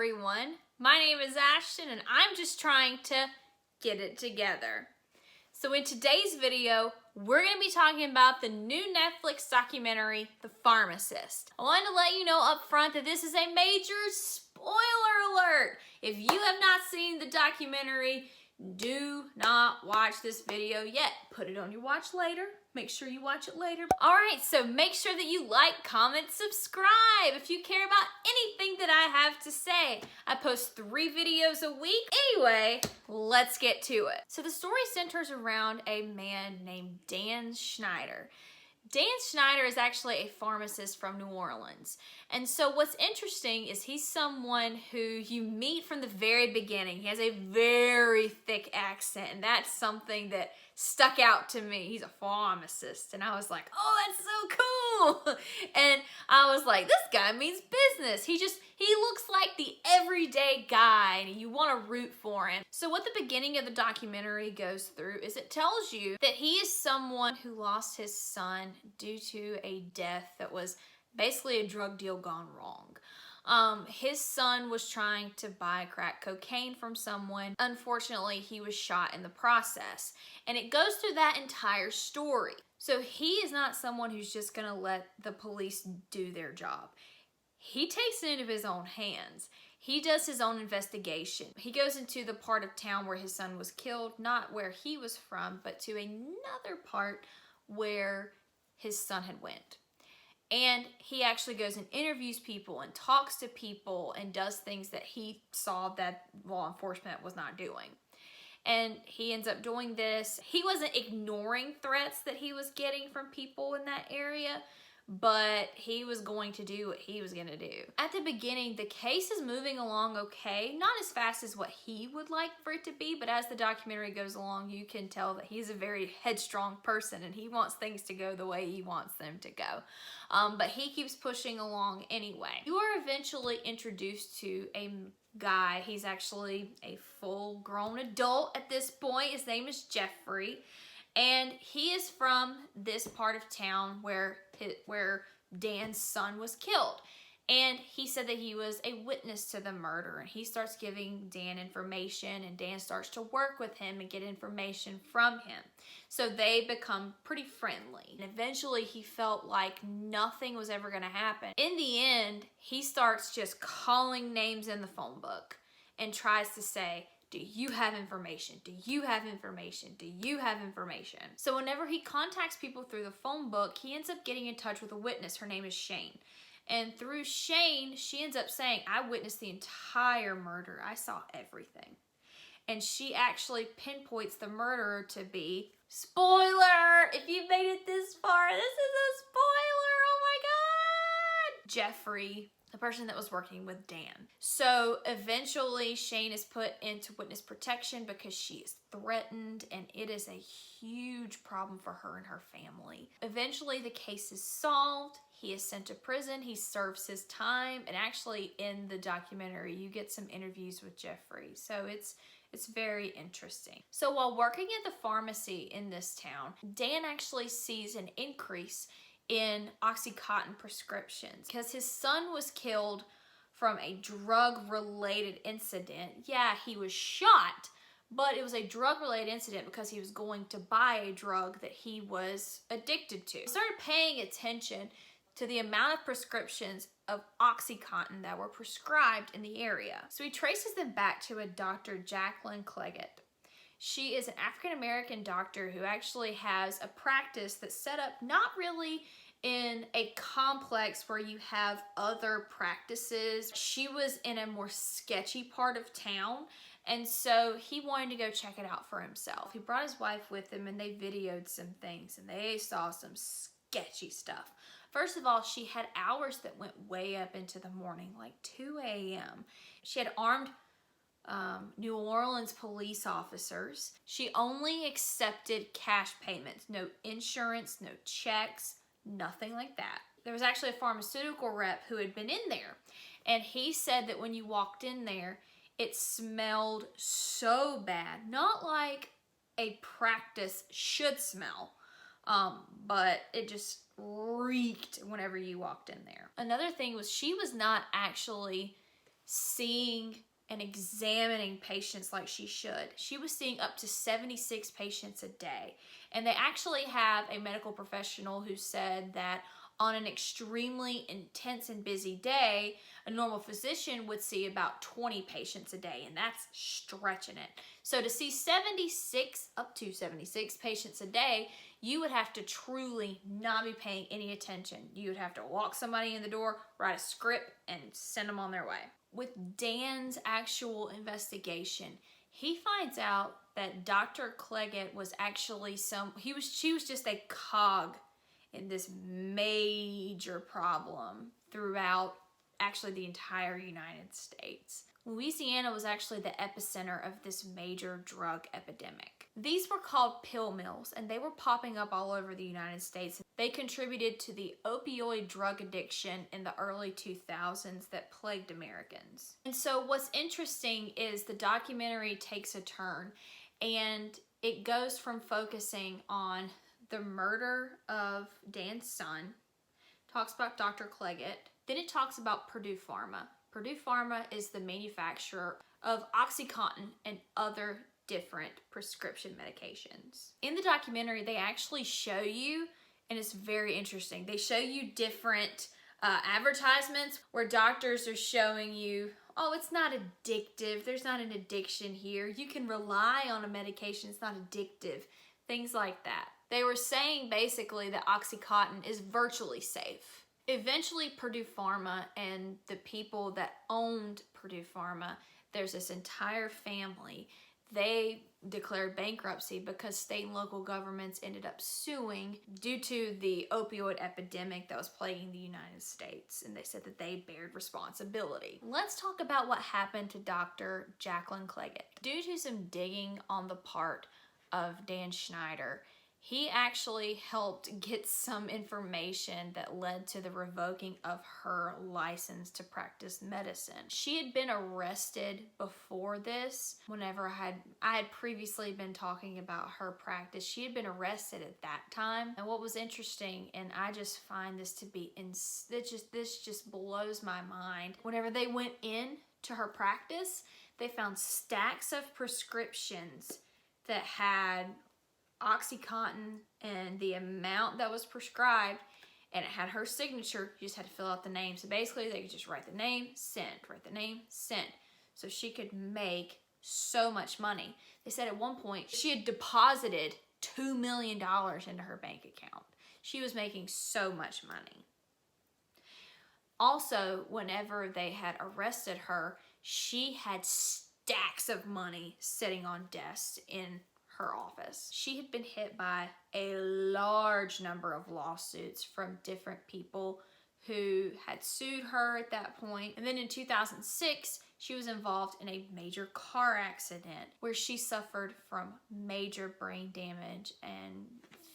everyone. My name is Ashton and I'm just trying to get it together. So in today's video, we're going to be talking about the new Netflix documentary, The Pharmacist. I wanted to let you know up front that this is a major spoiler alert. If you have not seen the documentary, do not watch this video yet. Put it on your watch later. Make sure you watch it later. Alright, so make sure that you like, comment, subscribe if you care about anything that I have to say. I post 3 videos a week. Anyway, let's get to it. So the story centers around a man named Dan Schneider. Dan Schneider is actually a pharmacist from New Orleans. And so what's interesting is he's someone who you meet from the very beginning. He has a very thick accent, and that's something that stuck out to me. He's a pharmacist, and I was like, oh, that's so cool. And I was like, this guy means business. He looks like the everyday guy, and you want to root for him. So what the beginning of the documentary goes through is it tells you that he is someone who lost his son due to a death that was basically a drug deal gone wrong. His son was trying to buy crack cocaine from someone. Unfortunately, he was shot in the process. And it goes through that entire story. So he is not someone who's just gonna let the police do their job. He takes it into his own hands. He does his own investigation. He goes into the part of town where his son was killed, not where he was from, but to another part where his son had went. And he actually goes and interviews people and talks to people and does things that he saw that law enforcement was not doing. And he ends up doing this. He wasn't ignoring threats that he was getting from people in that area, but he was going to do what he was going to do. At the beginning, the case is moving along okay. Not as fast as what he would like for it to be, but as the documentary goes along, you can tell that he's a very headstrong person and he wants things to go the way he wants them to go. But he keeps pushing along anyway. You are eventually introduced to a guy. He's actually a full-grown adult at this point. His name is Jeffrey. And he is from this part of town where Dan's son was killed. And he said that he was a witness to the murder. And he starts giving Dan information, and Dan starts to work with him and get information from him. So they become pretty friendly. And eventually he felt like nothing was ever going to happen. In the end, he starts just calling names in the phone book and tries to say, do you have information? Do you have information? Do you have information? So whenever he contacts people through the phone book, he ends up getting in touch with a witness. Her name is Shane. And through Shane, she ends up saying, I witnessed the entire murder. I saw everything. And she actually pinpoints the murderer to be, spoiler, if you made it this far, this is a spoiler, oh my God, Jeffrey, the person that was working with Dan. So eventually Shane is put into witness protection because she is threatened, and it is a huge problem for her and her family. Eventually the case is solved. He is sent to prison. He serves his time, and actually in the documentary you get some interviews with Jeffrey. So it's very interesting. So while working at the pharmacy in this town, Dan actually sees an increase in Oxycontin prescriptions because his son was killed from a drug-related incident. Yeah, he was shot, but it was a drug-related incident because he was going to buy a drug that he was addicted to. He started paying attention to the amount of prescriptions of Oxycontin that were prescribed in the area. So he traces them back to a Dr. Jacqueline Cleggett. She is an African-American doctor who actually has a practice that's set up not really in a complex where you have other practices. She was in a more sketchy part of town, and so he wanted to go check it out for himself. He brought his wife with him, and they videoed some things, and they saw some sketchy stuff. First of all, she had hours that went way up into the morning, like 2 a.m. She had armed New Orleans police officers. She only accepted cash payments, no insurance, no checks, nothing like that. There was actually a pharmaceutical rep who had been in there, and he said that when you walked in there, it smelled so bad. Not like a practice should smell, but it just reeked whenever you walked in there. Another thing was she was not actually seeing and examining patients like she should. She was seeing up to 76 patients a day. And they actually have a medical professional who said that on an extremely intense and busy day, a normal physician would see about 20 patients a day, and that's stretching it. So to see up to 76 patients a day, you would have to truly not be paying any attention. You would have to walk somebody in the door, write a script, and send them on their way. With Dan's actual investigation, he finds out that Dr. Cleggett was actually she was just a cog in this major problem throughout actually the entire United States. Louisiana was actually the epicenter of this major drug epidemic. These were called pill mills, and they were popping up all over the United States. They contributed to the opioid drug addiction in the early 2000s that plagued Americans. And so what's interesting is the documentary takes a turn, and it goes from focusing on the murder of Dan's son, talks about Dr. Cleggett, then it talks about Purdue Pharma. Purdue Pharma is the manufacturer of OxyContin and other different prescription medications. In the documentary, they actually show you, and it's very interesting, they show you different advertisements where doctors are showing you, oh, it's not addictive, there's not an addiction here, you can rely on a medication, it's not addictive, things like that. They were saying basically that OxyContin is virtually safe. Eventually, Purdue Pharma and the people that owned Purdue Pharma, there's this entire family, they declared bankruptcy because state and local governments ended up suing due to the opioid epidemic that was plaguing the United States, and they said that they bared responsibility. Let's talk about what happened to Dr. Jacqueline Cleggett. Due to some digging on the part of Dan Schneider, he actually helped get some information that led to the revoking of her license to practice medicine. She had been arrested before this. Whenever I had previously been talking about her practice, she had been arrested at that time. And what was interesting, and I just find this to be, this just blows my mind. Whenever they went in to her practice, they found stacks of prescriptions that had OxyContin and the amount that was prescribed, and it had her signature. You just had to fill out the name. So basically they could just write the name, send, write the name, send. So she could make so much money. They said at one point she had deposited $2 million into her bank account. She was making so much money. Also, whenever they had arrested her, she had stacks of money sitting on desks in her office. She had been hit by a large number of lawsuits from different people who had sued her at that point. And then in 2006, she was involved in a major car accident where she suffered from major brain damage and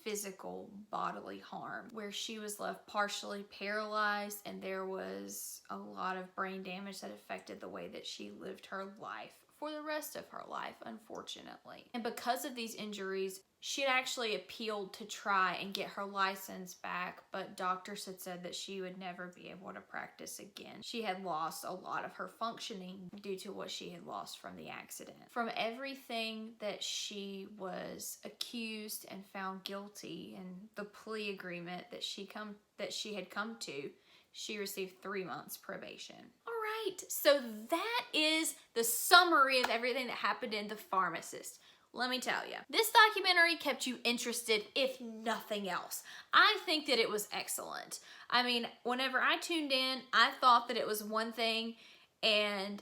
physical bodily harm, where she was left partially paralyzed, and there was a lot of brain damage that affected the way that she lived her life for the rest of her life, unfortunately. And because of these injuries, she had actually appealed to try and get her license back, but doctors had said that she would never be able to practice again. She had lost a lot of her functioning due to what she had lost from the accident. From everything that she was accused and found guilty, and the plea agreement that she had come to, she received 3 months probation. So that is the summary of everything that happened in The Pharmacist. Let me tell you, this documentary kept you interested, if nothing else. I think that it was excellent. I mean, whenever I tuned in, I thought that it was one thing, and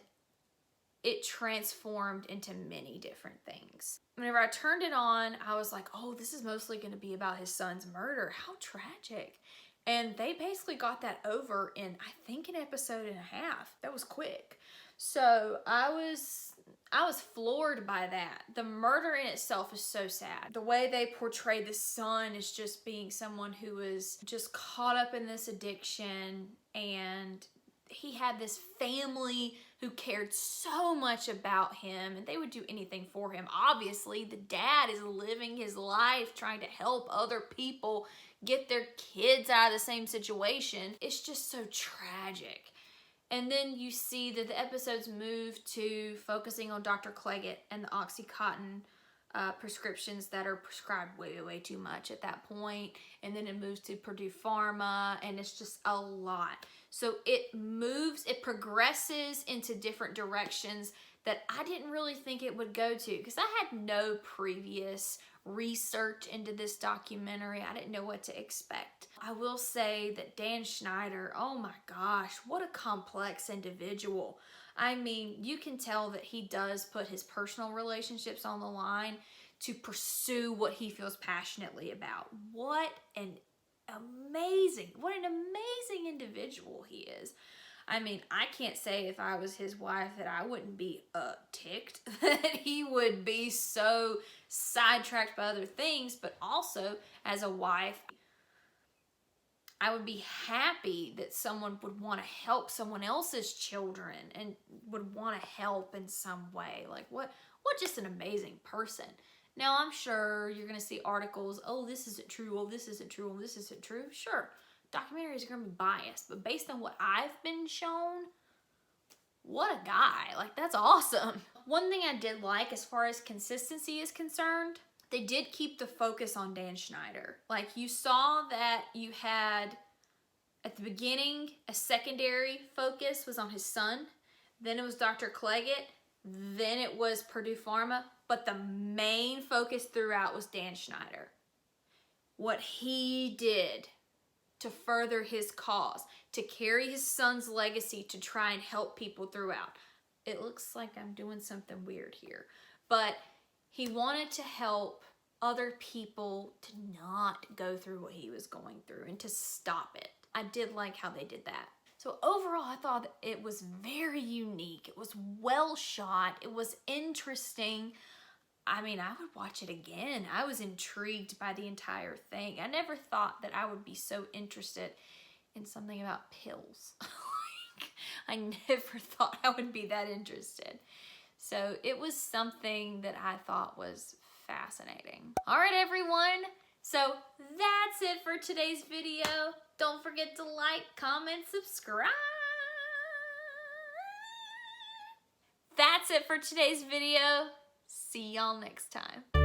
it transformed into many different things. Whenever I turned it on, I was like, oh, this is mostly going to be about his son's murder. How tragic. And they basically got that over in, I think, an episode and a half. That was quick. So I was floored by that. The murder in itself is so sad. The way they portray the son is just being someone who was just caught up in this addiction, and he had this family who cared so much about him, and they would do anything for him. Obviously, the dad is living his life trying to help other people get their kids out of the same situation. It's just so tragic. And then you see that the episodes move to focusing on Dr. Cleggett and the Oxycontin prescriptions that are prescribed way too much at that point. And then it moves to Purdue Pharma, and it's just a lot. So it progresses into different directions that I didn't really think it would go to, because I had no previous research into this documentary. I didn't know what to expect. I will say that Dan Schneider, oh my gosh, what a complex individual. I mean, you can tell that he does put his personal relationships on the line to pursue what he feels passionately about. What an amazing individual he is. I mean, I can't say if I was his wife that I wouldn't be ticked that he would be so sidetracked by other things, but also as a wife, I would be happy that someone would want to help someone else's children and would want to help in some way. Like, what just an amazing person. Now, I'm sure you're going to see articles, oh, this isn't true, oh, this isn't true, oh, this isn't true. Sure, documentaries are going to be biased, but based on what I've been shown, what a guy. Like, that's awesome. One thing I did like as far as consistency is concerned, they did keep the focus on Dan Schneider. Like, you saw that you had, at the beginning, a secondary focus was on his son. Then it was Dr. Cleggett. Then it was Purdue Pharma. But the main focus throughout was Dan Schneider. What he did to further his cause, to carry his son's legacy, to try and help people throughout. It looks like I'm doing something weird here. But he wanted to help other people to not go through what he was going through and to stop it. I did like how they did that. So overall, I thought that it was very unique. It was well shot. It was interesting. I mean, I would watch it again. I was intrigued by the entire thing. I never thought that I would be so interested in something about pills. I never thought I would be that interested. So it was something that I thought was fascinating. All right, everyone. So that's it for today's video. Don't forget to like, comment, subscribe. That's it for today's video. See y'all next time.